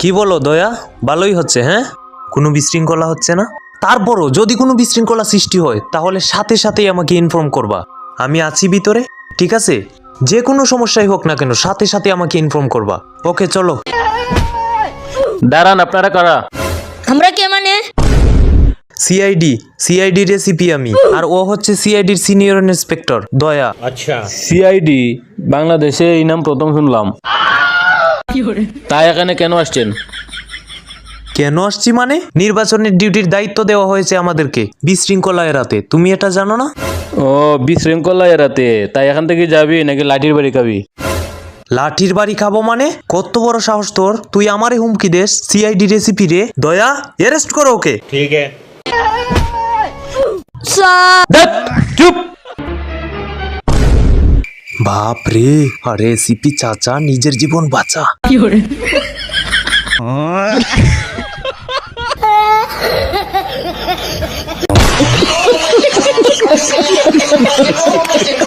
কি বলো দয়া, ভালোই হচ্ছে? হ্যাঁ, কোনো বিশৃঙ্খলা হচ্ছে না? তারপরও যদি কোনো বিশৃঙ্খলা সৃষ্টি হয় তাহলে সাথে সাথেই আমাকে ইনফর্ম করবা। আমি আছি ভিতরে, ঠিক আছে? যে কোনো সমস্যাই হোক না কেন সাথে সাথে আমাকে ইনফর্ম করবা। ওকে চলো। দাঁড়ান, আপনারা কারা? আমরা কে মানে? সিআইডি রেসিপি আমি, আর ও হচ্ছে সিআইডির সিনিয়র ইন্সপেক্টর দয়া। সিআইডি বাংলাদেশে এই নাম প্রথম শুনলাম। তাই এখানে কেন আসছেন? কেন আসছি মানে, নির্বাচনের ডিউটির দায়িত্ব দেওয়া হয়েছে আমাদেরকে বিশৃঙ্খলা এড়াতে। তুমি এটা জানো না? ও, বিশৃঙ্খলা এড়াতে। তাই এখান থেকে যাবি নাকি লাঠির বাড়ি খাবি? লাঠির বাড়ি খাবো মানে? কত বড় সাহস তোর, তুই আমারে হুমকি দেস? সিআইডি রেসিপি রে। দয়া, অ্যারেস্ট করো ওকে। ধ্যাৎ, চুপ। বাপ রে, আরে সিপি চাচা, নিজের জীবন বাঁচা।